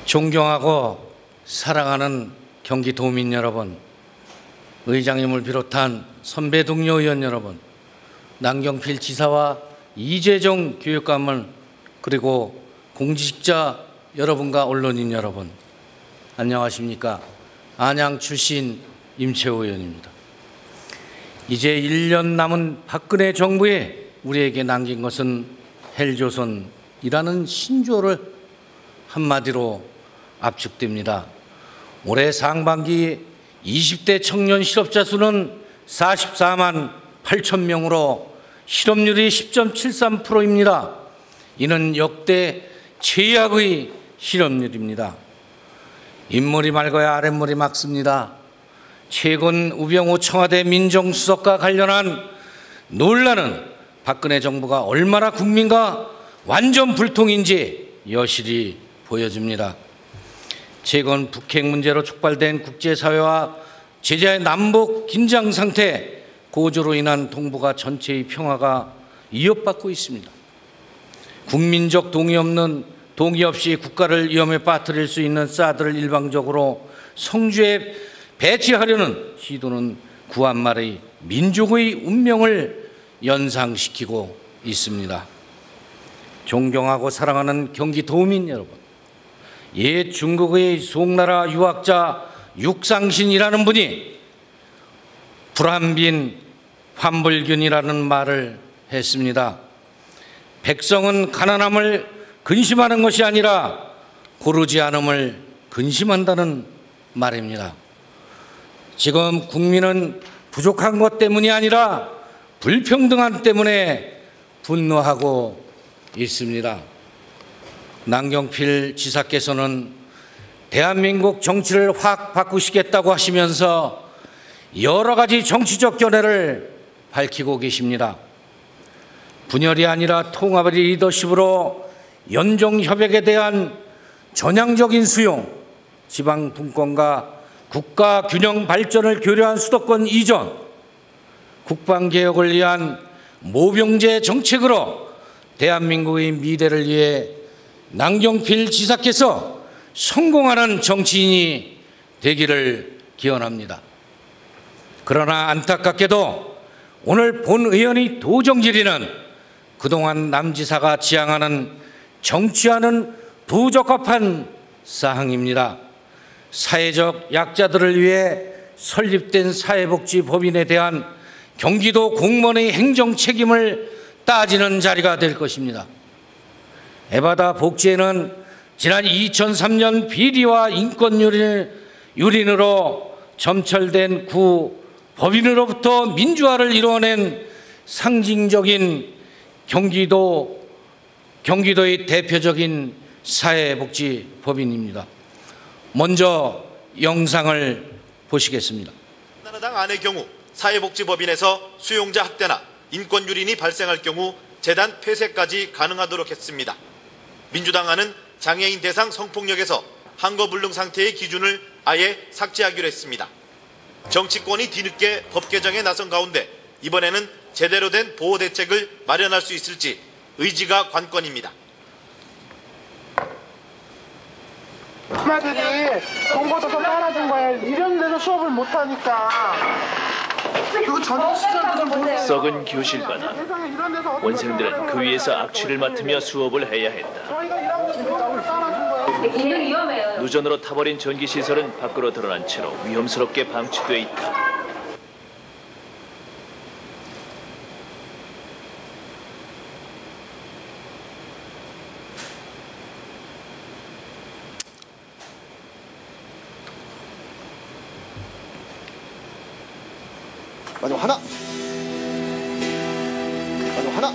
존경하고 사랑하는 경기도민 여러분, 의장님을 비롯한 선배 동료 의원 여러분, 남경필 지사와 이재정 교육감을 그리고 공직자 여러분과 언론인 여러분, 안녕하십니까? 안양 출신 임채호 의원입니다. 이제 1년 남은 박근혜 정부에 우리에게 남긴 것은 헬조선이라는 신조어를 한마디로 압축됩니다. 올해 상반기 20대 청년 실업자 수는 44만 8천 명으로 실업률이 10.73%입니다. 이는 역대 최악의 실업률입니다. 인물이 맑아야 아랫물이 맑습니다. 최근 우병우 청와대 민정수석과 관련한 논란은 박근혜 정부가 얼마나 국민과 완전 불통인지 여실히 보여줍니다. 최근 북핵 문제로 촉발된 국제사회와 제재의 남북 긴장 상태 고조로 인한 동북아 전체의 평화가 위협받고 있습니다. 국민적 동의 없이 국가를 위험에 빠뜨릴 수 있는 사드를 일방적으로 성주에 배치하려는 시도는 구한말의 민족의 운명을 연상시키고 있습니다. 존경하고 사랑하는 경기도민 여러분, 옛 중국의 송나라 유학자 육상신이라는 분이 불한빈 환불균이라는 말을 했습니다. 백성은 가난함을 근심하는 것이 아니라 고르지 않음을 근심한다는 말입니다. 지금 국민은 부족한 것 때문이 아니라 불평등함 때문에 분노하고 있습니다. 남경필 지사께서는 대한민국 정치를 확 바꾸시겠다고 하시면서 여러 가지 정치적 견해를 밝히고 계십니다. 분열이 아니라 통합의 리더십으로 연정협약에 대한 전향적인 수용, 지방 분권과 국가 균형 발전을 교려한 수도권 이전, 국방개혁을 위한 모병제 정책으로 대한민국의 미래를 위해 남경필 지사께서 성공하는 정치인이 되기를 기원합니다. 그러나 안타깝게도 오늘 본 의원이 도정질의는 그동안 남 지사가 지향하는 정치와는 부적합한 사항입니다. 사회적 약자들을 위해 설립된 사회복지법인에 대한 경기도 공무원의 행정 책임을 따지는 자리가 될 것입니다. 에바다 복지에는 지난 2003년 비리와 인권 유린으로 점철된 구 법인으로부터 민주화를 이루어낸 상징적인 경기도의 대표적인 사회복지법인입니다. 먼저 영상을 보시겠습니다. 한나라당 안의 경우 사회복지법인에서 수용자 학대나 인권 유린이 발생할 경우 재단 폐쇄까지 가능하도록 했습니다. 민주당 안은 장애인 대상 성폭력에서 한거불능 상태의 기준을 아예 삭제하기로 했습니다. 정치권이 뒤늦게 법 개정에 나선 가운데 이번에는 제대로 된 보호 대책을 마련할 수 있을지 의지가 관건입니다. 엄마들이 돈 걷어서 따라준 거야. 이런 데서 수업을 못하니까. 그리고 전혀 시절도 좀 썩은 교실바나. 원생들은 그 위에서 악취를 맡으며 수업을 해야 했다. 저희가 1학년 수업을 따라준 거예요. 누전으로 타버린 전기시설은 밖으로 드러난 채로 위험스럽게 방치돼 있다. 마지막 하나. 마지막 하나.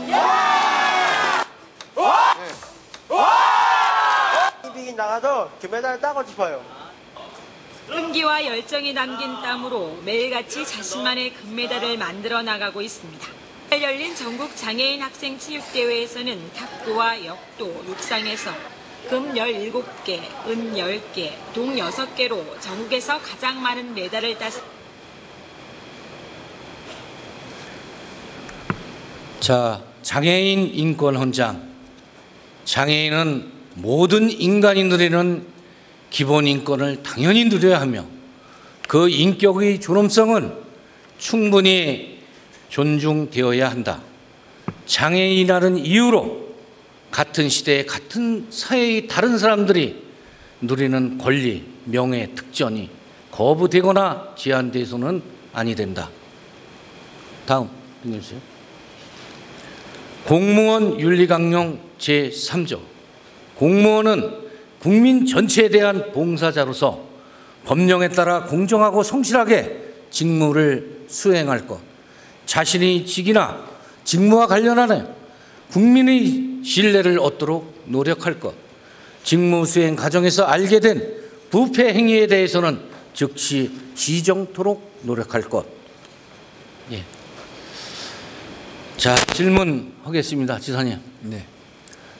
비긴 나가도 금메달을 따고 싶어요. 끈기와 열정이 담긴 땀으로 매일같이 자신만의 금메달을 만들어 나가고 있습니다. 열린 전국 장애인 학생 체육대회에서는 탁구와 역도, 육상에서 금 17개, 은 10개, 동 6개로 전국에서 가장 많은 메달을 땄습니다. 자, 장애인 인권 헌장. 장애인은 모든 인간이 누리는 기본 인권을 당연히 누려야 하며 그 인격의 존엄성은 충분히 존중되어야 한다. 장애인이라는 이유로 같은 시대에 같은 사회의 다른 사람들이 누리는 권리, 명예, 특전이 거부되거나 제한돼서는 아니 된다. 다음 읽어주세요. 공무원 윤리강령 제3조. 공무원은 국민 전체에 대한 봉사자로서 법령에 따라 공정하고 성실하게 직무를 수행할 것, 자신의 직이나 직무와 관련하여 국민의 신뢰를 얻도록 노력할 것, 직무 수행 과정에서 알게 된 부패 행위에 대해서는 즉시 시정토록 노력할 것. 예. 자, 질문하겠습니다, 지사님. 네.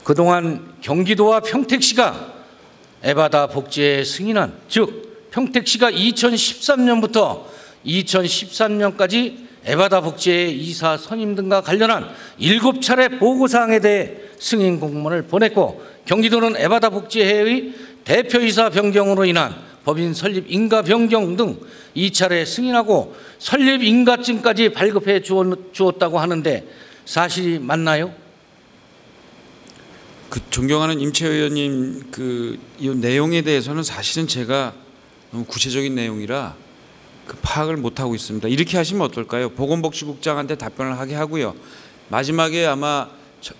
그동안 경기도와 평택시가 에바다 복지에 승인한, 즉 평택시가 2013년부터 2013년까지 에바다 복지의 이사 선임 등과 관련한 7차례 보고사항에 대해 승인 공문을 보냈고, 경기도는 에바다 복지회의 대표이사 변경으로 인한 법인 설립 인가 변경 등 2차례 승인하고 설립 인가증까지 발급해 주었다고 하는데 사실이 맞나요? 그 존경하는 임채 의원님, 이 내용에 대해서는 사실은 제가 너무 구체적인 내용이라 파악을 못 하고 있습니다. 이렇게 하시면 어떨까요? 보건복지국장한테 답변을 하게 하고요. 마지막에 아마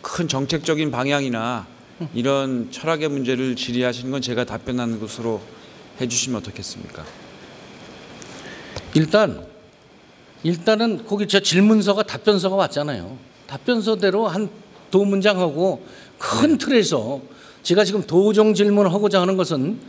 큰 정책적인 방향이나 이런 철학의 문제를 질의하시는 건 제가 답변하는 것으로 해주시면 어떻겠습니까? 일단은 거기 저 질문서가 답변서가 왔잖아요. 답변서대로 한 두 문장하고 큰 틀에서 제가 지금 도정 질문을 하고자 하는 것은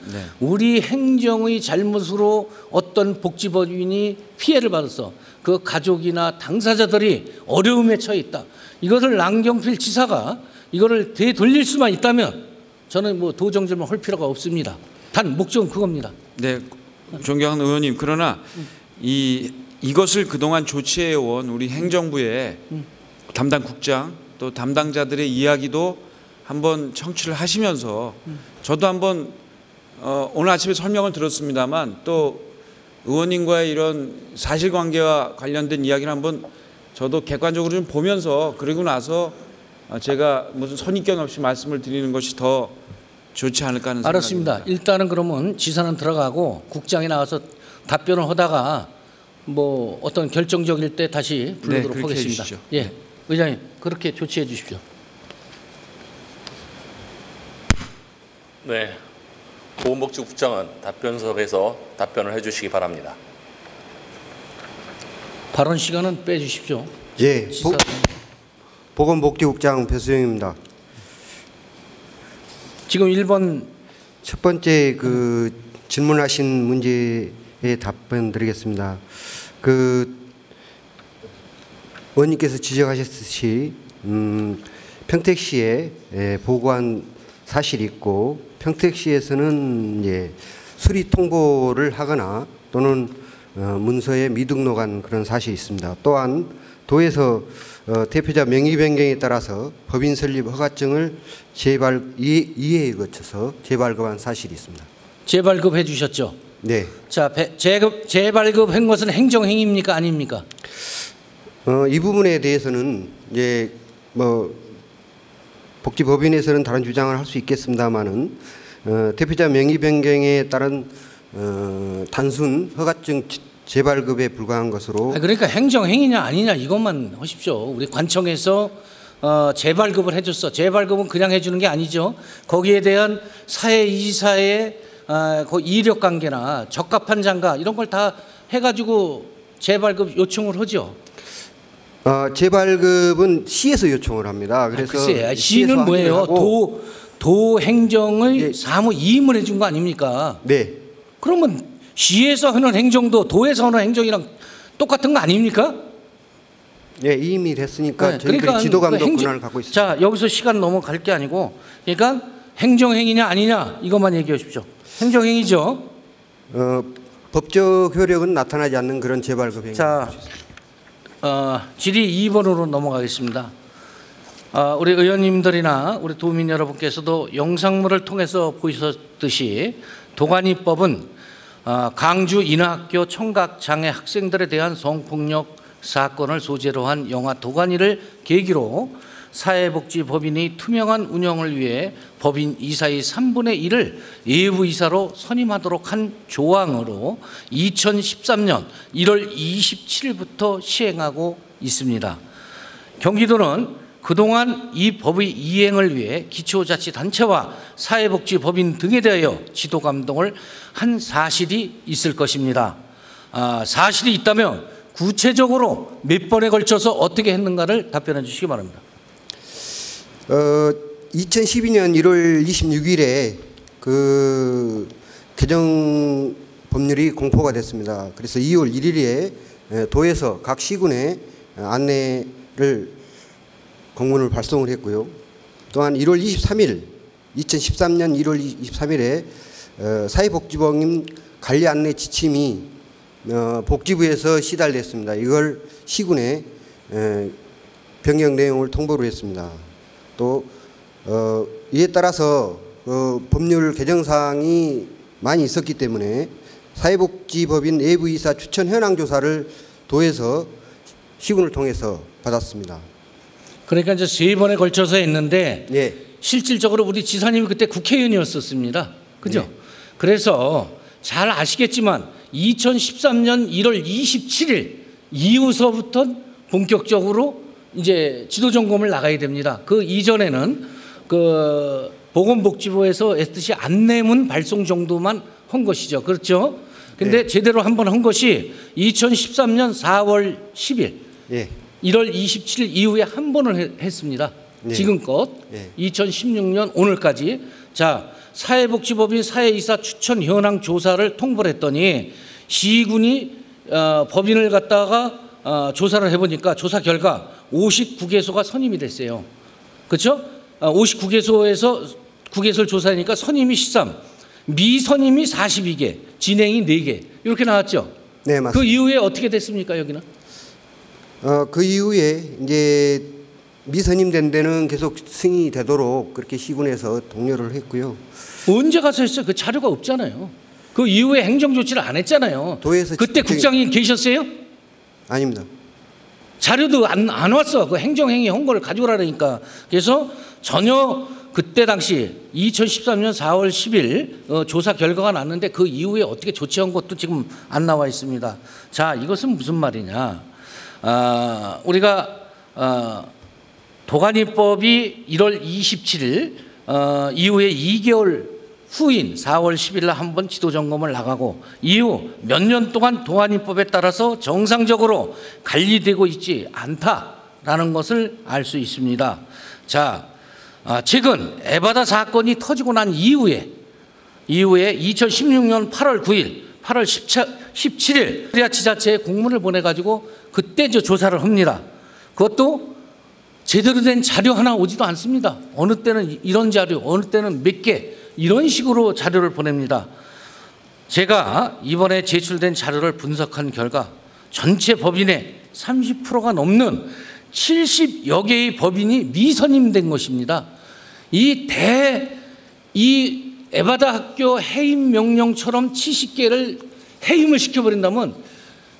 우리 행정의 잘못으로 어떤 복지법인이 피해를 받았어. 그 가족이나 당사자들이 어려움에 처해 있다. 이것을 남경필 지사가 이거를 되돌릴 수만 있다면 저는 뭐 도정 질문 할 필요가 없습니다. 단 목적은 그겁니다. 네, 존경하는 의원님, 그러나 이것을 그동안 조치해온 우리 행정부의 담당 국장 또 담당자들의 이야기도 한번 청취를 하시면서 저도 한번 오늘 아침에 설명을 들었습니다만 또 의원님과의 이런 사실관계와 관련된 이야기를 한번 저도 객관적으로 좀 보면서 그러고 나서 제가 무슨 선입견 없이 말씀을 드리는 것이 더 좋지 않을까 하는 생각입니다. 알았습니다. 일단은 그러면 지사는 들어가고 국장이 나와서 답변을 하다가 뭐 어떤 결정적일 때 다시 부르도록 하겠습니다. 해주시죠. 예, 의장님 그렇게 조치해 주십시오. 네, 보건복지국장은 답변석에서 답변을 해주시기 바랍니다. 발언 시간은 빼주십시오. 예, 보건복지국장 배수영입니다. 지금 1번 첫 번째 질문하신 문제에 답변 드리겠습니다. 의원님께서 지적하셨듯이 평택시에 보고한 사실이 있고 평택시에서는 수리 통보를 하거나 또는 문서에 미등록한 그런 사실이 있습니다. 또한 도에서 대표자 명의 변경에 따라서 법인 설립 허가증을 이해에 거쳐서 재발급한 사실이 있습니다. 재발급해 주셨죠? 네. 자, 재발급한 것은 행정행위입니까 아닙니까? 이 부분에 대해서는 복지법인에서는 다른 주장을 할 수 있겠습니다만은 대표자 명의 변경에 따른 단순 허가증 재발급에 불과한 것으로. 그러니까 행정행위냐 아니냐 이것만 하십시오. 우리 관청에서 재발급을 해줬어. 재발급은 그냥 해주는 게 아니죠. 거기에 대한 사회이사의 그 이력관계나 적합한 장가 이런 걸 다 해가지고 재발급 요청을 하죠. 재발급은 시에서 요청을 합니다. 그래서 글쎄, 시는 뭐예요? 도 행정의 사무 이임을 해준 거 아닙니까? 네. 그러면 시에서 하는 행정도 도에서 하는 행정이랑 똑같은 거 아닙니까? 네, 이임이 됐으니까 저희들이 그러니까 지도감독 권한을 갖고 있습니다. 자, 여기서 시간 넘어갈 게 아니고, 그러니까 행정행위냐 아니냐 이것만 얘기해 주십시오. 행정행위죠. 법적 효력은 나타나지 않는 그런 재발급 행위. 자, 질의 2번으로 넘어가겠습니다. 우리 의원님들이나 우리 도민 여러분께서도 영상물을 통해서 보셨듯이 도가니법은 강주 인하학교 청각장애 학생들에 대한 성폭력 사건을 소재로 한 영화 도가니를 계기로 사회복지법인이 투명한 운영을 위해 법인 이사의 3분의 1을 예부이사로 선임하도록 한 조항으로 2013년 1월 27일부터 시행하고 있습니다. 경기도는 그동안 이 법의 이행을 위해 기초자치단체와 사회복지법인 등에 대하여 지도감독을 한 사실이 있을 것입니다. 사실이 있다면 구체적으로 몇 번에 걸쳐서 어떻게 했는가를 답변해 주시기 바랍니다. 2012년 1월 26일에 그 개정 법률이 공포가 됐습니다. 그래서 2월 1일에 도에서 각 시군에 안내를 공문을 발송을 했고요. 또한 1월 23일 2013년 1월 23일에 사회복지법인 관리 안내 지침이 복지부에서 시달됐습니다. 이걸 시군에 변경 내용을 통보를 했습니다. 또 이에 따라서 법률 개정사항이 많이 있었기 때문에 사회복지법인 예부이사 추천 현황 조사를 도에서 시군을 통해서 받았습니다. 그러니까 이제 3번에 걸쳐서 했는데 네. 실질적으로 우리 지사님이 그때 국회의원이었었습니다. 그죠? 네. 그래서 잘 아시겠지만 2013년 1월 27일 이후서부터 본격적으로 이제 지도점검을 나가야 됩니다. 그 이전에는 그 보건복지부에서 애쓰시 안내문 발송 정도만 한 것이죠. 그렇죠? 근데 네. 제대로 한번 한 것이 2013년 4월 10일 네. 1월 27일 이후에 한 번을 했습니다. 네. 지금껏 네. 2016년 오늘까지. 자, 사회복지법인 사회이사 추천 현황 조사를 통보를 했더니 시군이 법인을 갖다가 조사를 해보니까 조사 결과 59개소가 선임이 됐어요. 그렇죠? 59개소에서 9개소를 조사하니까 선임이 13, 미선임이 42개, 진행이 4개 이렇게 나왔죠. 네, 맞습니다. 그 이후에 어떻게 됐습니까, 여기는? 그 이후에 이제 미선임된 데는 계속 승인이 되도록 그렇게 시군에서 독려를 했고요. 언제 가서 했어요? 그 자료가 없잖아요. 그 이후에 행정 조치를 안 했잖아요. 도에서 그때 국장이 계셨어요? 아닙니다. 자료도 안 왔어. 그 행정행위 한 거를 가져오라니까. 그래서 전혀 그때 당시 2013년 4월 10일 조사 결과가 났는데 그 이후에 어떻게 조치한 것도 지금 안 나와 있습니다. 자, 이것은 무슨 말이냐. 우리가 도가니법이 1월 27일 이후에 2개월 후인 4월 10일 날 한번 지도점검을 나가고 이후 몇 년 동안 도가니법에 따라서 정상적으로 관리되고 있지 않다라는 것을 알 수 있습니다. 자, 최근 에바다 사건이 터지고 난 이후에 2016년 8월 9일, 8월 17일 지자체에 공문을 보내가지고 그때 조사를 합니다. 그것도 제대로 된 자료 하나 오지도 않습니다. 어느 때는 이런 자료, 어느 때는 몇 개 이런 식으로 자료를 보냅니다. 제가 이번에 제출된 자료를 분석한 결과 전체 법인의 30%가 넘는 70여 개의 법인이 미선임된 것입니다. 이 에바다 학교 해임 명령처럼 70개를 해임을 시켜버린다면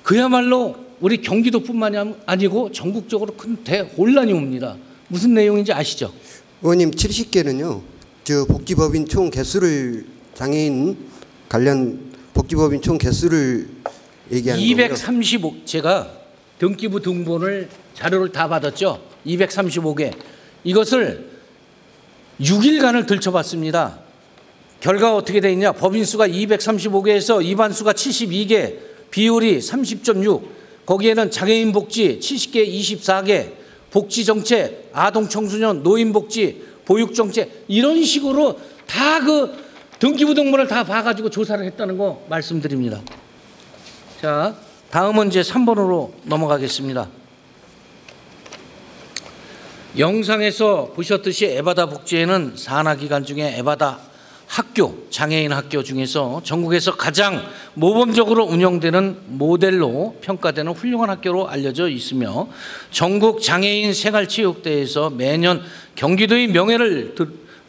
그야말로 우리 경기도뿐만이 아니고 전국적으로 큰 대혼란이 옵니다. 무슨 내용인지 아시죠? 의원님, 70개는요. 저 복지법인 총 개수를 장애인 관련 복지법인 총 개수를 얘기하는 거고요. 235 제가 등기부 등본을 자료를 다 받았죠. 235개. 이것을 6일간을 들춰봤습니다. 결과가 어떻게 돼 있냐? 법인 수가 235개에서 입안 수가 72개, 비율이 30.6. 거기에는 장애인 복지 70개, 24개, 복지 정책, 아동 청소년, 노인 복지, 보육 정책 이런 식으로 다 그 등기부 등본을 다 봐가지고 조사를 했다는 거 말씀드립니다. 자, 다음은 이제 3번으로 넘어가겠습니다. 영상에서 보셨듯이 에바다 복지에는 산하기관 중에 에바다 학교, 장애인 학교 중에서 전국에서 가장 모범적으로 운영되는 모델로 평가되는 훌륭한 학교로 알려져 있으며 전국 장애인 생활체육대회에서 매년 경기도의 명예를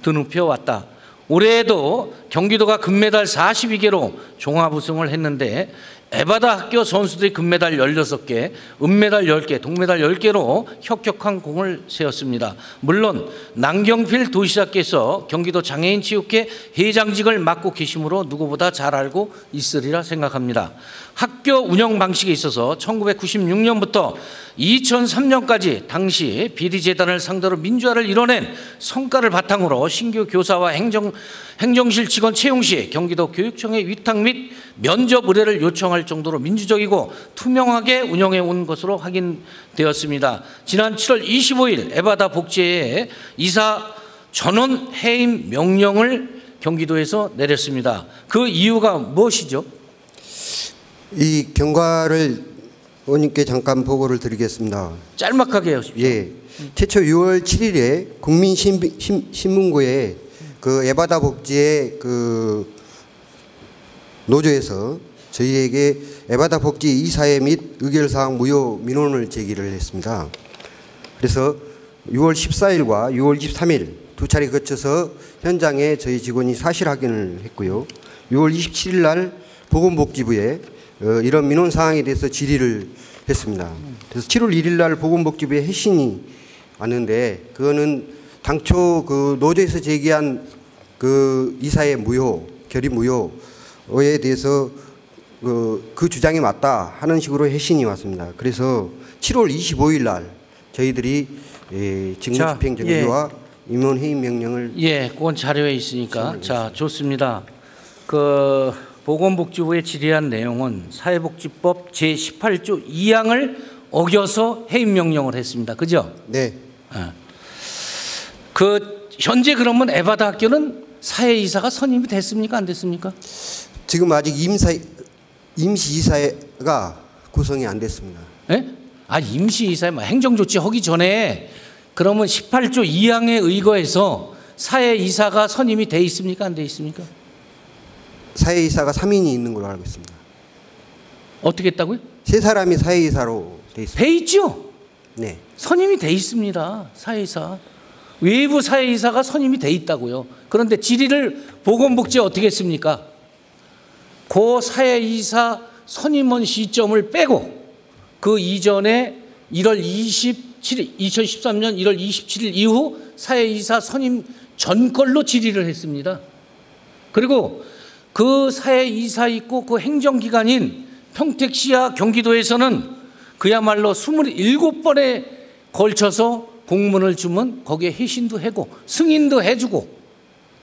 드높여 왔다. 올해에도 경기도가 금메달 42개로 종합 우승을 했는데 에바다 학교 선수들이 금메달 16개, 은메달 10개, 동메달 10개로 혁혁한 공을 세웠습니다. 물론 남경필 도지사께서 경기도 장애인체육회 회장직을 맡고 계시므로 누구보다 잘 알고 있으리라 생각합니다. 학교 운영 방식에 있어서 1996년부터 2003년까지 당시 비리재단을 상대로 민주화를 이뤄낸 성과를 바탕으로 신규 교사와 행정실 직원 채용 시 경기도 교육청의 위탁 및 면접 의뢰를 요청할 정도로 민주적이고 투명하게 운영해 온 것으로 확인되었습니다. 지난 7월 25일 에바다 복지회에 이사 전원 해임 명령을 경기도에서 내렸습니다. 그 이유가 무엇이죠? 이 경과를 의원님께 잠깐 보고를 드리겠습니다. 짤막하게 하십시오. 예, 최초 6월 7일에 국민신문고에 그 에바다 복지의 그 노조에서 저희에게 에바다 복지 이사회 및 의결사항 무효 민원을 제기를 했습니다. 그래서 6월 14일과 6월 23일 두 차례 거쳐서 현장에 저희 직원이 사실 확인을 했고요. 6월 27일 날 보건복지부에 이런 민원 사항에 대해서 질의를 했습니다. 그래서 7월 1일 날 보건복지부에 해신이 왔는데 그거는 당초 그 노조에서 제기한 그 이사의 무효, 결의 무효에 대해서 그 주장이 맞다 하는 식으로 해신이 왔습니다. 그래서 7월 25일 날 저희들이 직무집행 정지와 임원 해임 명령을 그건 자료에 있으니까 자 좋습니다. 그 보건복지부에 질의한 내용은 사회복지법 제18조 2항을 어겨서 해임 명령을 했습니다. 그죠? 네. 그 현재 그러면 에바다 학교는 사회이사가 선임이 됐습니까? 안 됐습니까? 지금 아직 임시이사가 구성이 안 됐습니다. 예? 임시이사에 행정조치 하기 전에 그러면 18조 2항에 의거해서 사회이사가 선임이 돼 있습니까? 안 돼 있습니까? 사회이사가 3인이 있는 걸로 알고 있습니다. 어떻게 했다고요? 3사람이 사회이사로 돼 있습니다. 돼 있죠? 네. 선임이 돼 있습니다. 사회이사. 외부 사회이사가 선임이 돼 있다고요. 그런데 질의를 보건복지에 어떻게 했습니까? 그 사회이사 선임원 시점을 빼고 그 이전에 1월 27일, 2013년 1월 27일 이후 사회이사 선임 전 걸로 질의를 했습니다. 그리고 그 사회이사 있고 그 행정기관인 평택시와 경기도에서는 그야말로 27번에 걸쳐서 공문을 주면 거기에 회신도 하고 승인도 해주고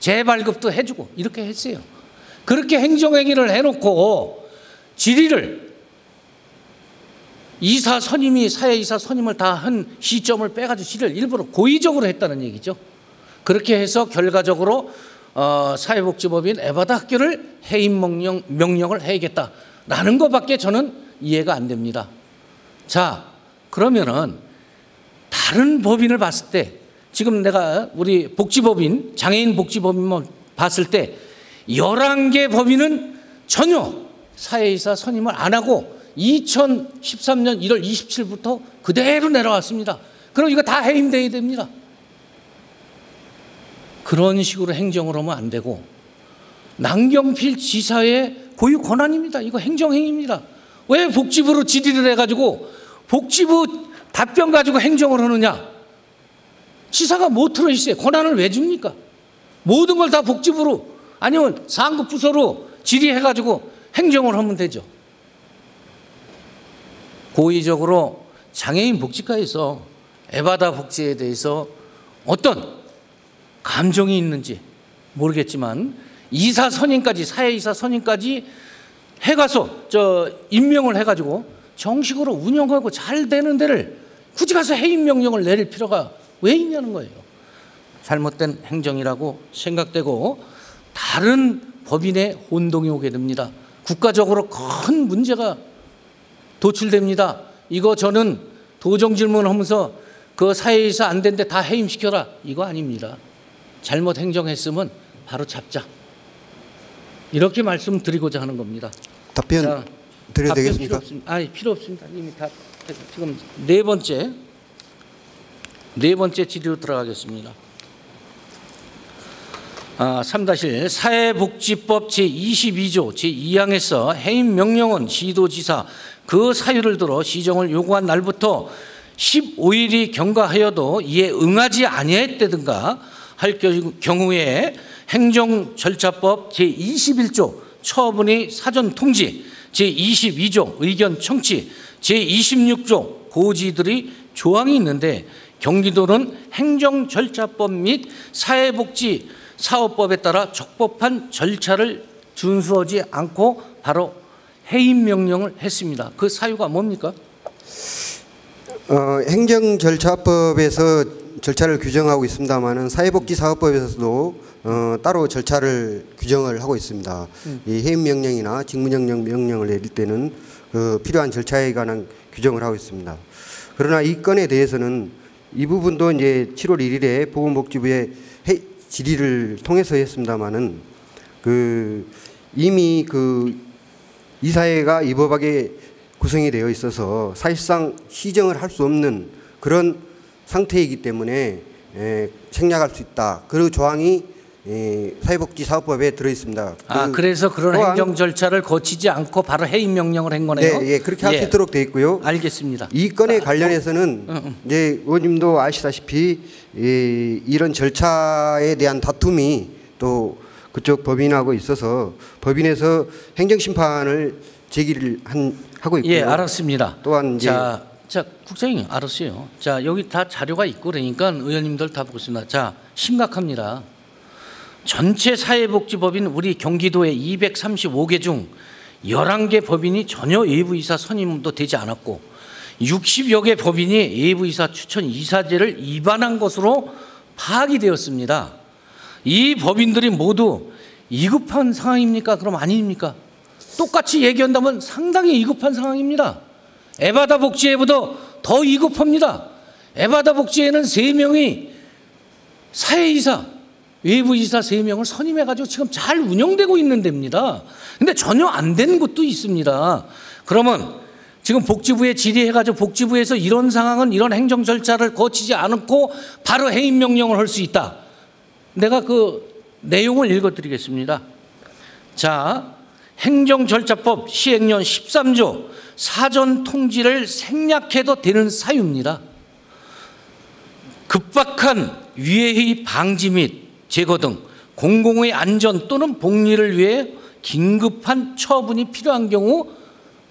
재발급도 해주고 이렇게 했어요. 그렇게 행정행위를 해놓고 질의를 이사 선임이 사회이사 선임을 다 한 시점을 빼가지고 질의를 일부러 고의적으로 했다는 얘기죠. 그렇게 해서 결과적으로 사회복지법인 에바다 학교를 해임 명령을 해야겠다라는 것밖에 저는 이해가 안 됩니다. 자, 그러면은 다른 법인을 봤을 때 지금 내가 우리 복지법인, 장애인 복지법인만 봤을 때 11개 법인은 전혀 사회이사 선임을 안 하고 2013년 1월 27일부터 그대로 내려왔습니다. 그럼 이거 다 해임돼야 됩니다. 그런 식으로 행정을 하면 안 되고 남경필 지사의 고유 권한입니다. 이거 행정행위입니다. 왜 복지부로 질의를 해가지고 복지부 답변 가지고 행정을 하느냐? 지사가 뭐 들어있어요? 권한을 왜 줍니까? 모든 걸 다 복지부로 아니면 상급 부서로 질의해가지고 행정을 하면 되죠. 고의적으로 장애인 복지과에서 에바다 복지에 대해서 어떤 감정이 있는지 모르겠지만 이사 선임까지 사회이사 선임까지 해가서 임명을 해가지고 정식으로 운영하고 잘 되는 데를 굳이 가서 해임 명령을 내릴 필요가 왜 있냐는 거예요. 잘못된 행정이라고 생각되고 다른 법인의 혼동이 오게 됩니다. 국가적으로 큰 문제가 도출됩니다. 이거 저는 도정 질문하면서 그 사회이사 안 된데 다 해임시켜라 이거 아닙니다. 잘못 행정했으면 바로 잡자. 이렇게 말씀드리고자 하는 겁니다. 답변 드려야 되겠습니까? 필요 없습니다. 이미 다 지금 네 번째 질의로 들어가겠습니다. 3- 사회복지법 제22조 제2항에서 해임 명령은 시도지사 그 사유를 들어 시정을 요구한 날부터 15일이 경과하여도 이에 응하지 아니했다든가 할 경우에 행정절차법 제21조 처분의 사전 통지, 제22조 의견 청취, 제26조 고지들이 조항이 있는데 경기도는 행정절차법 및 사회복지사업법에 따라 적법한 절차를 준수하지 않고 바로 해임 명령을 했습니다. 그 사유가 뭡니까? 행정절차법에서 절차를 규정하고 있습니다만은 사회복지사업법에서도 따로 절차를 규정을 하고 있습니다. 이 해임 명령이나 직무정지 명령을 내릴 때는 필요한 절차에 관한 규정을 하고 있습니다. 그러나 이 건에 대해서는 이 부분도 이제 7월 1일에 보건복지부의 질의를 통해서 했습니다만은 이미 이사회가 이 법하게 구성이 되어 있어서 사실상 시정을 할 수 없는 그런 상태이기 때문에 생략할 수 있다. 그 조항이 사회복지사업법에 들어 있습니다. 그래서 그런 행정 절차를 거치지 않고 바로 해임 명령을 한 거네요. 네, 그렇게 할 수 있도록 되어 있고요. 알겠습니다. 이 건에 관련해서는 이제 의원님도 아시다시피 이런 절차에 대한 다툼이 또 그쪽 법인하고 있어서 법인에서 행정심판을 제기를 하고 있고요. 예, 알았습니다. 또한 이제 자, 국장님 알았어요. 자, 여기 다 자료가 있고 그러니까 의원님들 다 보고 있습니다. 자, 심각합니다. 전체 사회복지법인 우리 경기도의 235개 중 11개 법인이 전혀 외부이사 선임도 되지 않았고 60여 개 법인이 외부이사 추천 이사제를 위반한 것으로 파악이 되었습니다. 이 법인들이 모두 위급한 상황입니까? 그럼 아닙니까? 똑같이 얘기한다면 상당히 위급한 상황입니다. 에바다 복지회보다 더 위급합니다. 에바다 복지회는 3명이 사회이사, 외부이사 3명을 선임해가지고 지금 잘 운영되고 있는 데입니다. 근데 전혀 안 된 곳도 있습니다. 그러면 지금 복지부에 질의해가지고 복지부에서 이런 상황은 이런 행정 절차를 거치지 않고 바로 해임 명령을 할 수 있다. 내가 그 내용을 읽어드리겠습니다. 자, 행정절차법 시행령 13조 사전 통지를 생략해도 되는 사유입니다. 급박한 위해의 방지 및 제거 등 공공의 안전 또는 복리를 위해 긴급한 처분이 필요한 경우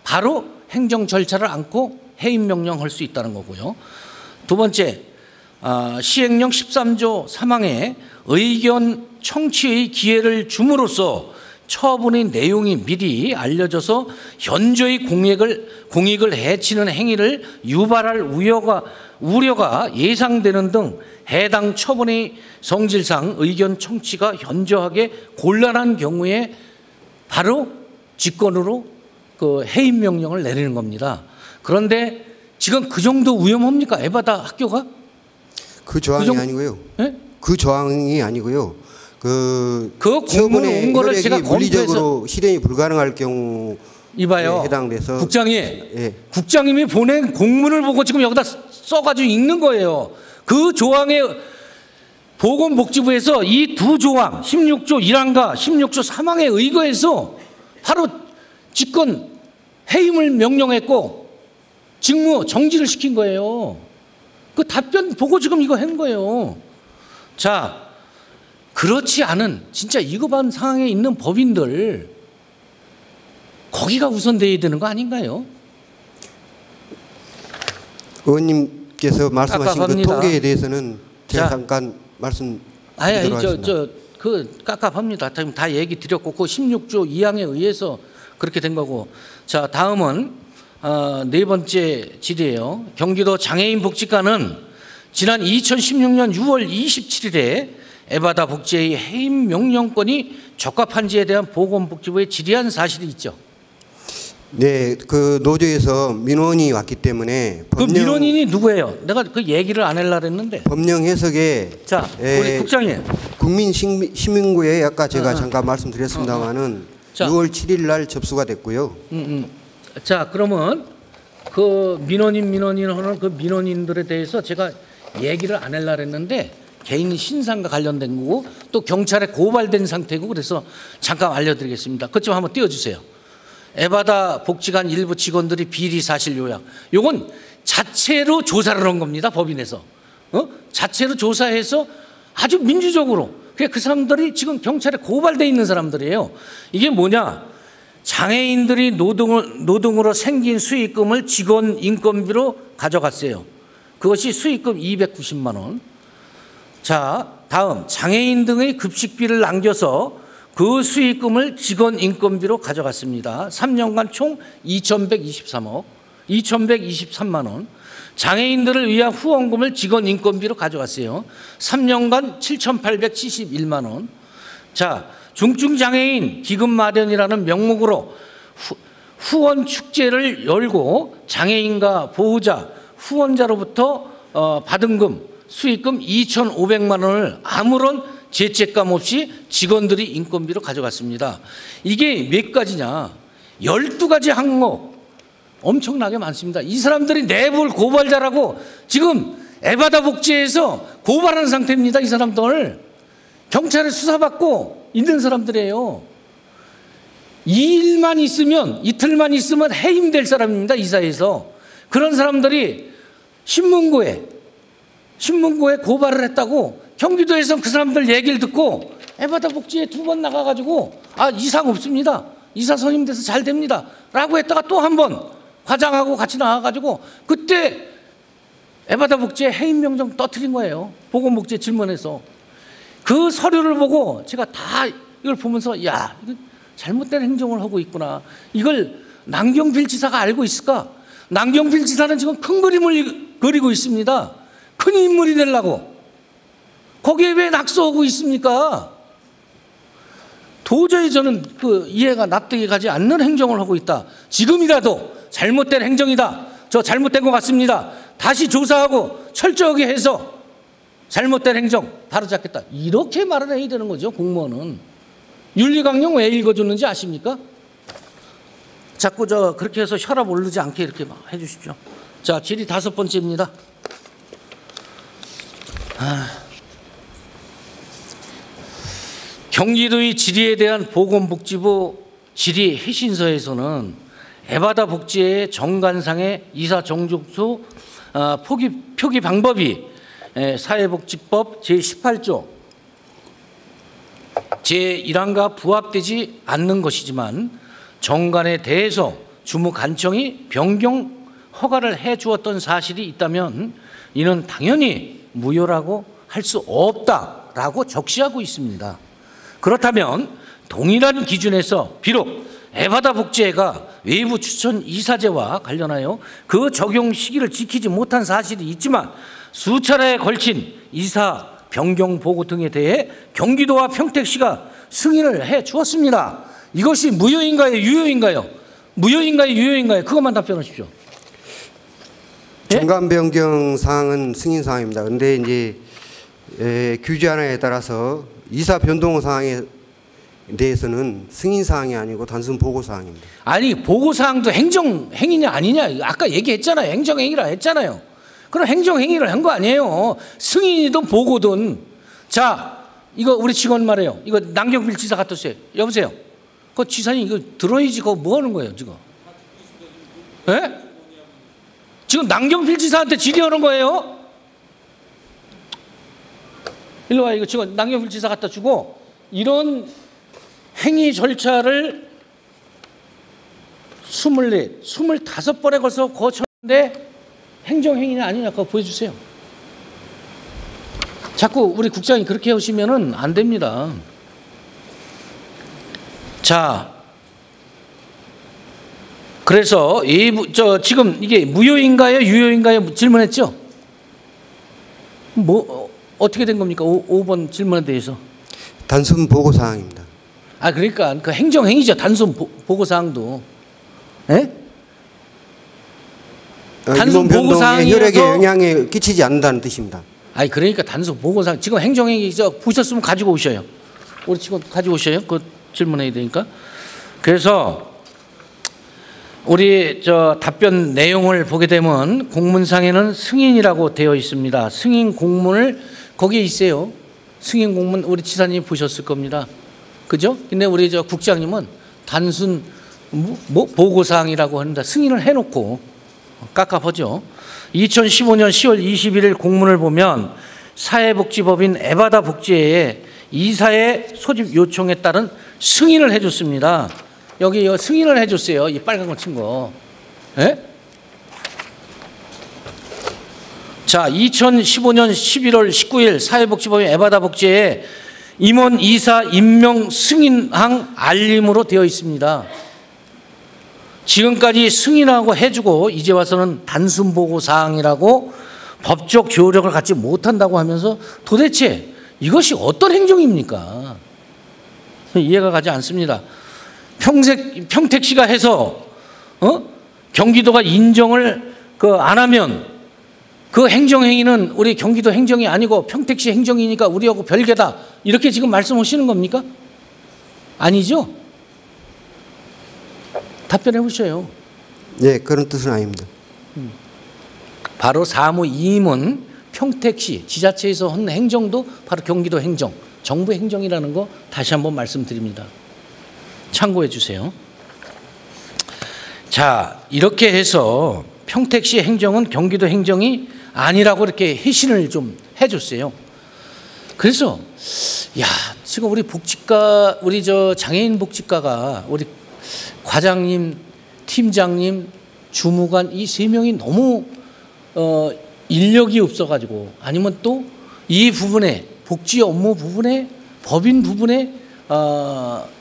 바로 행정 절차를 않고 해임 명령할 수 있다는 거고요. 두 번째, 시행령 13조 3항에 의견 청취의 기회를 줌으로써 처분의 내용이 미리 알려져서 현저히 공익을 해치는 행위를 유발할 우려가 예상되는 등 해당 처분의 성질상 의견 청취가 현저하게 곤란한 경우에 바로 직권으로 그 해임 명령을 내리는 겁니다. 그런데 지금 그 정도 위험합니까? 에바다 학교가? 그 조항이 아니고요. 네? 그 조항이 아니고요. 그 공문 온 거를 제가 물리적으로 실행이 불가능할 경우 이봐요. 해당돼서 국장님이 보낸 공문을 보고 지금 여기다 써가지고 읽는 거예요. 그 조항에 보건복지부에서 이 두 조항 16조 1항과 16조 3항에 의거해서 바로 직권 해임을 명령했고 직무 정지를 시킨 거예요. 그 답변 보고 지금 이거 한 거예요. 자, 그렇지 않은 진짜 위급한 상황에 있는 법인들 거기가 우선돼야 되는 거 아닌가요? 의원님께서 말씀하신 그 통계에 대해서는 제가 잠깐 말씀드리도록 하겠습니다. 그 깝깝합니다. 다 얘기 드렸고 그 16조 2항에 의해서 그렇게 된 거고. 자, 다음은 네 번째 질의예요. 경기도 장애인 복지과는 지난 2016년 6월 27일에 에바다 복지의 해임 명령권이 적합한지에 대한 보건복지부에 질의한 사실이 있죠. 네, 그 노조에서 민원이 왔기 때문에 그 민원인이 누구예요? 내가 그 얘기를 안 하려고 했는데. 법령 해석에 자, 우리 국장님. 국민시민구에 아까 제가 잠깐 말씀드렸습니다마는 6월 7일 날 접수가 됐고요. 자, 그러면 그 민원인 하는 그 민원인들에 대해서 제가 얘기를 안 하려고 했는데 개인 신상과 관련된 거고 또 경찰에 고발된 상태고 그래서 잠깐 알려드리겠습니다. 그것 좀 한번 띄워주세요. 에바다 복지관 일부 직원들이 비리 사실 요약. 요건 자체로 조사를 한 겁니다. 법인에서. 자체로 조사해서 아주 민주적으로. 그 사람들이 지금 경찰에 고발돼 있는 사람들이에요. 이게 뭐냐? 장애인들이 노동으로 생긴 수익금을 직원 인건비로 가져갔어요. 그것이 수익금 290만 원. 자, 다음 장애인 등의 급식비를 남겨서 그 수익금을 직원 인건비로 가져갔습니다. 3년간 총 2,123만 원. 장애인들을 위한 후원금을 직원 인건비로 가져갔어요. 3년간 7,871만 원. 자, 중증장애인 기금 마련이라는 명목으로 후원 축제를 열고 장애인과 보호자, 후원자로부터 받은 금, 수익금 2,500만 원을 아무런 죄책감 없이 직원들이 인건비로 가져갔습니다. 이게 몇 가지냐? 12가지 항목 엄청나게 많습니다. 이 사람들이 내부 고발자라고 지금 에바다 복지에서 고발하는 상태입니다. 이 사람들 경찰에 수사받고 있는 사람들이에요. 이틀만 있으면 해임될 사람입니다. 이사에서. 그런 사람들이 신문고에 고발을 했다고 경기도에서 그 사람들 얘기를 듣고 에바다 복지에 2번 나가가지고 이상 없습니다. 이사 선임돼서 잘 됩니다. 라고 했다가 또 한 번 과장하고 같이 나와가지고 그때 에바다 복지에 해임 명령 떠뜨린 거예요. 보건복지에 질문해서. 그 서류를 보고 제가 다 이걸 보면서 야, 이거 잘못된 행정을 하고 있구나. 이걸 남경필 지사가 알고 있을까? 남경필 지사는 지금 큰 그림을 그리고 있습니다. 큰 인물이 되려고. 거기에 왜 낙서하고 있습니까? 도저히 저는 이해가 납득이 가지 않는 행정을 하고 있다. 지금이라도 잘못된 행정이다. 저 잘못된 것 같습니다. 다시 조사하고 철저하게 해서 잘못된 행정 바로잡겠다. 이렇게 말을 해야 되는 거죠. 공무원은. 윤리강령 왜 읽어줬는지 아십니까? 자꾸 그렇게 해서 혈압 오르지 않게 이렇게 막 해주십시오. 자, 질의 5번째입니다. 경기도의 질의에 대한 보건복지부 질의 해신서에서는 에바다 복지의 정관상의 이사 정족수 표기 방법이 사회복지법 제18조 제1항과 부합되지 않는 것이지만 정관에 대해서 주무관청이 변경 허가를 해 주었던 사실이 있다면 이는 당연히 무효라고 할 수 없다라고 적시하고 있습니다. 그렇다면 동일한 기준에서 비록 에바다 복지회가 외부 추천 이사제와 관련하여 그 적용 시기를 지키지 못한 사실이 있지만 수차례에 걸친 이사 변경 보고 등에 대해 경기도와 평택시가 승인을 해 주었습니다. 이것이 무효인가요? 유효인가요? 무효인가요? 유효인가요? 그것만 답변하십시오. 정관 변경 사항은 승인 사항입니다. 그런데 이제 규제안에 따라서 이사 변동 사항에 대해서는 승인 사항이 아니고 단순 보고 사항입니다. 아니 보고 사항도 행정 행위냐 아니냐 아까 얘기했잖아요. 행정 행위라 했잖아요. 그럼 행정 행위를 한 거 아니에요. 승인이든 보고든. 자, 이거 우리 직원 말이에요. 이거 남경필 지사 갖다 주세요. 여보세요. 그 지사님 이거 들어야지. 그거 뭐 하는 거예요 지금? 예? 지금 남경필 지사한테 질의하는 거예요. 일로 와. 이거 지금 남경필 지사 갖다 주고 이런 행위 절차를 25번에 걸쳐 거쳤는데 행정행위냐 아니냐 그거 보여주세요. 자꾸 우리 국장이 그렇게 하시면은 안 됩니다. 자, 그래서 지금 이게 무효인가요, 유효인가요 질문했죠? 뭐 어떻게 된 겁니까? 5번 질문에 대해서. 단순 보고 사항입니다. 그러니까 그 행정행위죠. 단순 보고 사항도. 예? 단순 보고 사항이 혈액에 영향을 끼치지 않는다는 뜻입니다. 그러니까 단순 보고 사항. 지금 행정행위죠. 보셨으면 가지고 오셔요. 우리 지금 가지고 오셔요. 그 질문해야 되니까. 그래서 우리 답변 내용을 보게 되면 공문상에는 승인이라고 되어 있습니다. 승인 공문을 거기에 있어요. 승인 공문 우리 지사님이 보셨을 겁니다. 그죠? 근데 우리 저 국장님은 단순 뭐 보고사항이라고 하는데 승인을 해놓고 깝깝하죠. 2015년 10월 21일 공문을 보면 사회복지법인 에바다 복지회에 이사의 소집 요청에 따른 승인을 해줬습니다. 여기 승인을 해줬어요. 이 빨간 거 친 거. 예? 자, 2015년 11월 19일 사회복지법인 에바다 복지회에 임원 이사 임명 승인항 알림으로 되어 있습니다. 지금까지 승인하고 해주고 이제 와서는 단순 보고 사항이라고 법적 효력을 갖지 못한다고 하면서 도대체 이것이 어떤 행정입니까? 이해가 가지 않습니다. 평택시가 해서 경기도가 인정을 안 하면 그 행정행위는 우리 경기도 행정이 아니고 평택시 행정이니까 우리하고 별개다. 이렇게 지금 말씀하시는 겁니까? 아니죠? 답변해 보셔요. 네, 그런 뜻은 아닙니다. 바로 사무임은 평택시 지자체에서 한 행정도 바로 경기도 행정, 정부 행정이라는 거 다시 한번 말씀드립니다. 참고해 주세요. 자, 이렇게 해서 평택시 행정은 경기도 행정이 아니라고 이렇게 회신을 좀 해줬어요. 그래서 야, 지금 우리 복지과, 우리 저 장애인 복지과가 우리 과장님, 팀장님, 주무관 이 세 명이 너무 인력이 없어가지고 아니면 또 이 부분에 복지 업무 부분에 법인 부분에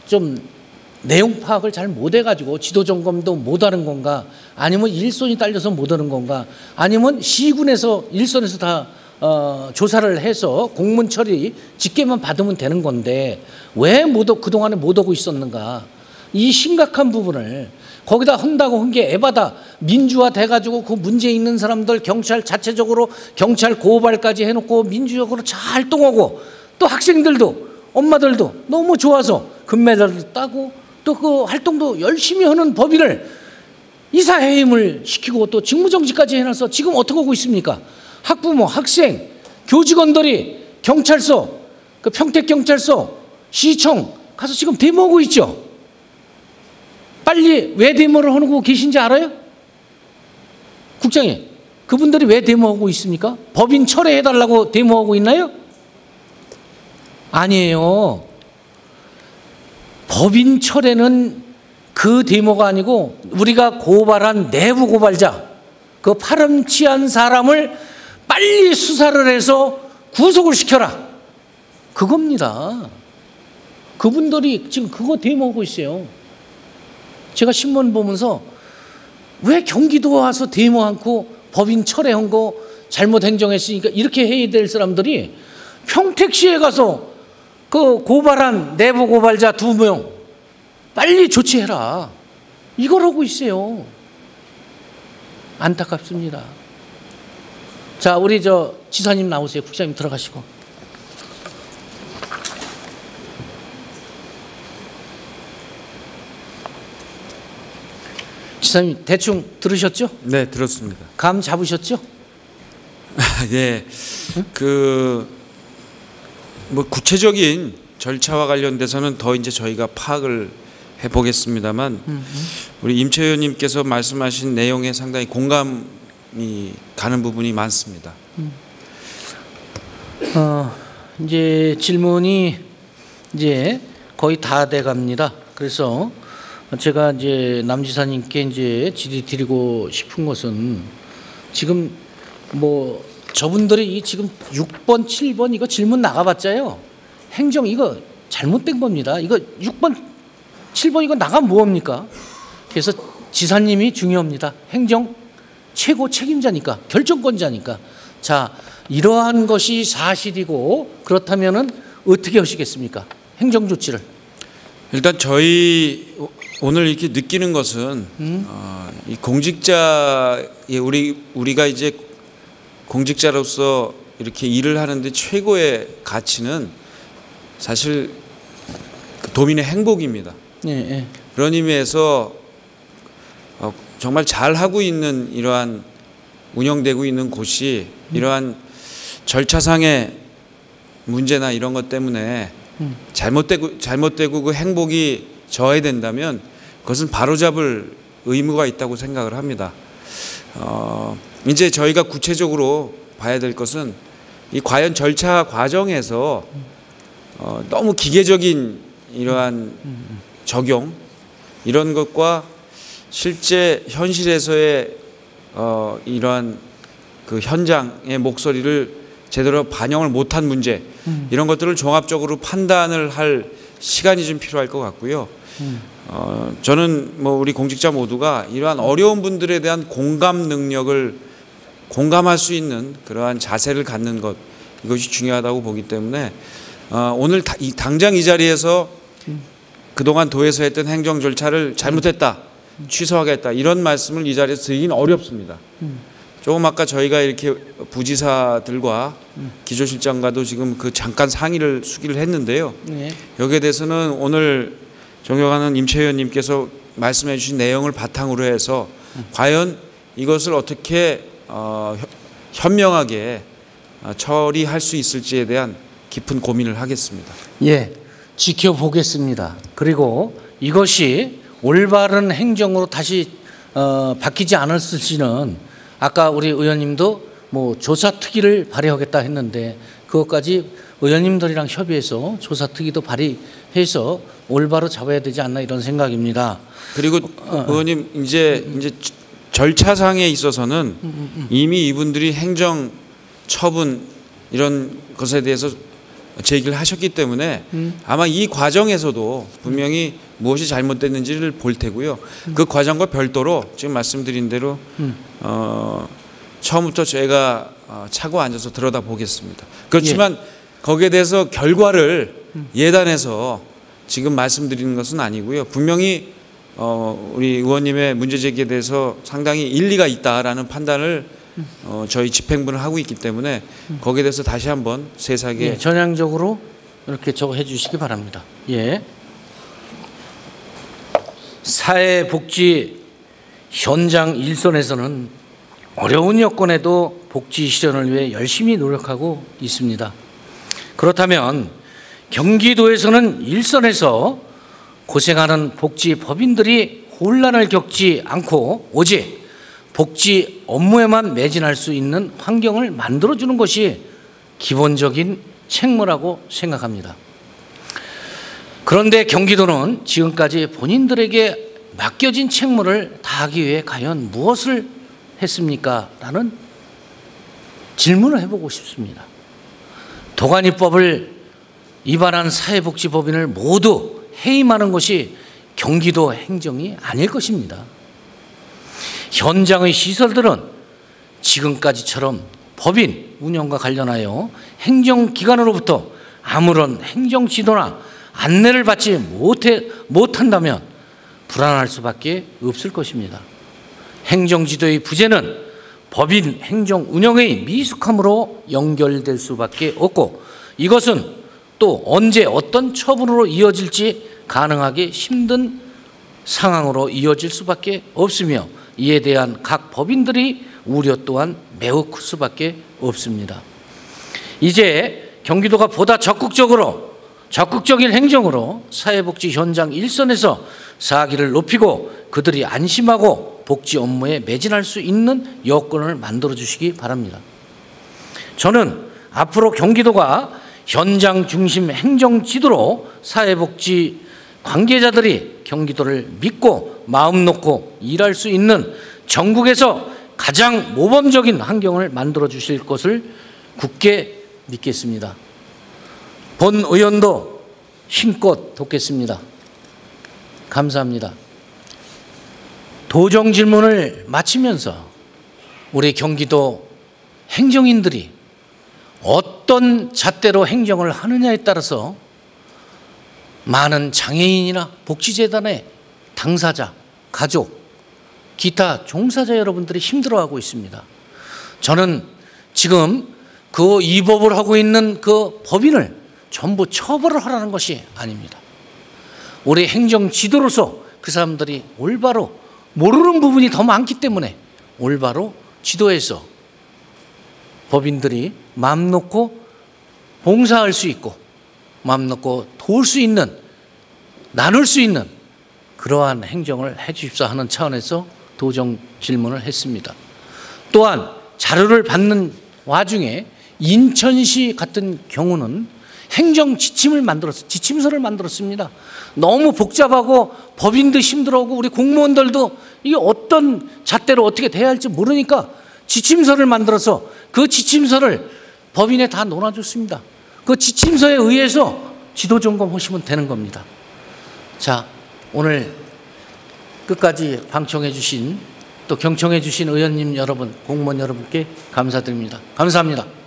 좀 내용 파악을 잘 못해가지고 지도 점검도 못하는 건가, 아니면 일손이 딸려서 못하는 건가, 아니면 시군에서 일선에서 다 조사를 해서 공문 처리 직계만 받으면 되는 건데 왜 그동안에 못 오고 있었는가. 이 심각한 부분을 거기다 한다고 한 게 에바다 민주화 돼가지고 그 문제 있는 사람들 경찰 자체적으로 경찰 고발까지 해놓고 민주적으로 잘 활동하고 또 학생들도 엄마들도 너무 좋아서 금메달도 따고 또 그 활동도 열심히 하는 법인을 이사회임을 시키고 또 직무정지까지 해놔서 지금 어떻게 하고 있습니까? 학부모, 학생, 교직원들이 경찰서, 그 평택경찰서, 시청 가서 지금 데모하고 있죠. 빨리 왜 데모를 하고 계신지 알아요? 국장님, 그분들이 왜 데모하고 있습니까? 법인 철회해달라고 데모하고 있나요? 아니에요. 법인 철회는 그 데모가 아니고 우리가 고발한 내부 고발자, 그 파렴치한 사람을 빨리 수사를 해서 구속을 시켜라. 그겁니다. 그분들이 지금 그거 데모하고 있어요. 제가 신문 보면서 왜 경기도 와서 데모 않고 법인 철회한 거 잘못 행정했으니까 이렇게 해야 될 사람들이 평택시에 가서 그 고발한 내부 고발자 2명 빨리 조치해라. 이걸 하고 있어요. 안타깝습니다. 자, 우리 저 지사님 나오세요. 국장님 들어가시고. 지사님 대충 들으셨죠? 네, 들었습니다. 감 잡으셨죠? 예, 뭐 구체적인 절차와 관련돼서는 더 이제 저희가 파악을 해보겠습니다만 우리 임채 의원님께서 말씀하신 내용에 상당히 공감이 가는 부분이 많습니다. 이제 질문이 이제 거의 다 돼갑니다. 그래서 제가 이제 남 지사님께 이제 질의드리고 싶은 것은 지금 뭐 저분들이 이 지금 6번, 7번 이거 질문 나가봤자요. 행정 이거 잘못된 겁니다. 이거 6번, 7번 이거 나가면 뭐합니까? 그래서 지사님이 중요합니다. 행정 최고 책임자니까, 결정권자니까. 자, 이러한 것이 사실이고 그렇다면은 어떻게 하시겠습니까? 행정 조치를. 일단 저희 오늘 이렇게 느끼는 것은 이 공직자의 우리가 이제 공직자로서 이렇게 일을 하는데 최고의 가치는 사실 도민의 행복입니다. 예. 그런 의미에서 정말 잘 하고 있는 이러한 운영되고 있는 곳이 이러한 절차상의 문제나 이런 것 때문에 잘못되고 그 행복이 저해된다면 그것은 바로잡을 의무가 있다고 생각을 합니다. 이제 저희가 구체적으로 봐야 될 것은 이 과연 절차 과정에서 너무 기계적인 이러한 적용 이런 것과 실제 현실에서의 이러한 그 현장의 목소리를 제대로 반영을 못한 문제 이런 것들을 종합적으로 판단을 할 시간이 좀 필요할 것 같고요. 저는 뭐 우리 공직자 모두가 이러한 어려운 분들에 대한 공감 능력을 공감할 수 있는 그러한 자세를 갖는 것 이것이 중요하다고 보기 때문에 오늘 당장 이 자리에서 그동안 도에서 했던 행정 절차를 잘못했다, 취소하겠다 이런 말씀을 이 자리에서 드리기는 어렵습니다. 조금 아까 저희가 이렇게 부지사들과 기조실장과도 지금 그 잠깐 상의를 수기를 했는데요. 여기에 대해서는 오늘 존경하는 임채 의원님께서 말씀해 주신 내용을 바탕으로 해서 과연 이것을 어떻게 현명하게 처리할 수 있을지에 대한 깊은 고민을 하겠습니다. 예, 지켜보겠습니다. 그리고 이것이 올바른 행정으로 다시 바뀌지 않았을지는 아까 우리 의원님도 뭐 조사특위를 발의하겠다 했는데 그것까지 의원님들이랑 협의해서 조사특위도 발의해서 올바로 잡아야 되지 않나 이런 생각입니다. 그리고 의원님 이제 절차상에 있어서는 이미 이분들이 행정 처분 이런 것에 대해서 제기를 하셨기 때문에 아마 이 과정에서도 분명히 무엇이 잘못됐는지를 볼 테고요. 그 과정과 별도로 지금 말씀드린 대로 처음부터 제가 차고 앉아서 들여다보겠습니다. 그렇지만 거기에 대해서 결과를 예단해서 지금 말씀드리는 것은 아니고요. 분명히 우리 의원님의 문제 제기에 대해서 상당히 일리가 있다라는 판단을 저희 집행부는 하고 있기 때문에 거기에 대해서 다시 한번 세세하게 전향적으로 이렇게 적어해 주시기 바랍니다. 예. 사회복지 현장 일선에서는 어려운 여건에도 복지 실현을 위해 열심히 노력하고 있습니다. 그렇다면 경기도에서는 일선에서 고생하는 복지 법인들이 혼란을 겪지 않고 오직 복지 업무에만 매진할 수 있는 환경을 만들어주는 것이 기본적인 책무라고 생각합니다. 그런데 경기도는 지금까지 본인들에게 맡겨진 책무를 다하기 위해 과연 무엇을 했습니까? 라는 질문을 해보고 싶습니다. 도가니법을 위반한 사회복지법인을 모두 해임하는 것이 경기도 행정이 아닐 것입니다. 현장의 시설들은 지금까지처럼 법인 운영과 관련하여 행정기관으로부터 아무런 행정 지도나 안내를 받지 못한다면 불안할 수밖에 없을 것입니다. 행정지도의 부재는 법인 행정 운영의 미숙함으로 연결될 수밖에 없고 이것은 또 언제 어떤 처분으로 이어질지 가능하기 힘든 상황으로 이어질 수밖에 없으며 이에 대한 각 법인들이 우려 또한 매우 클 수밖에 없습니다. 이제 경기도가 보다 적극적인 행정으로 사회복지 현장 일선에서 사기를 높이고 그들이 안심하고 복지 업무에 매진할 수 있는 여건을 만들어 주시기 바랍니다. 저는 앞으로 경기도가 현장 중심 행정 지도로 사회복지 관계자들이 경기도를 믿고 마음 놓고 일할 수 있는 전국에서 가장 모범적인 환경을 만들어 주실 것을 굳게 믿겠습니다. 본 의원도 힘껏 돕겠습니다. 감사합니다. 도정 질문을 마치면서 우리 경기도 행정인들이 어떤 잣대로 행정을 하느냐에 따라서 많은 장애인이나 복지재단의 당사자, 가족, 기타 종사자 여러분들이 힘들어하고 있습니다. 저는 지금 그 위법을 하고 있는 그 법인을 전부 처벌을 하라는 것이 아닙니다. 우리 행정 지도로서 그 사람들이 올바로 모르는 부분이 더 많기 때문에 올바로 지도해서 법인들이 마음 놓고 봉사할 수 있고 마음 놓고 도울 수 있는, 나눌 수 있는 그러한 행정을 해 주십사 하는 차원에서 도정 질문을 했습니다. 또한 자료를 받는 와중에 인천시 같은 경우는 행정 지침서를 만들었습니다. 너무 복잡하고 법인도 힘들어하고 우리 공무원들도 이게 어떤 잣대로 어떻게 돼야 할지 모르니까 지침서를 만들어서 그 지침서를 법인에 다 놓아줬습니다. 그 지침서에 의해서 지도 점검하시면 되는 겁니다. 자, 오늘 끝까지 방청해 주신 또 경청해 주신 의원님 여러분, 공무원 여러분께 감사드립니다. 감사합니다.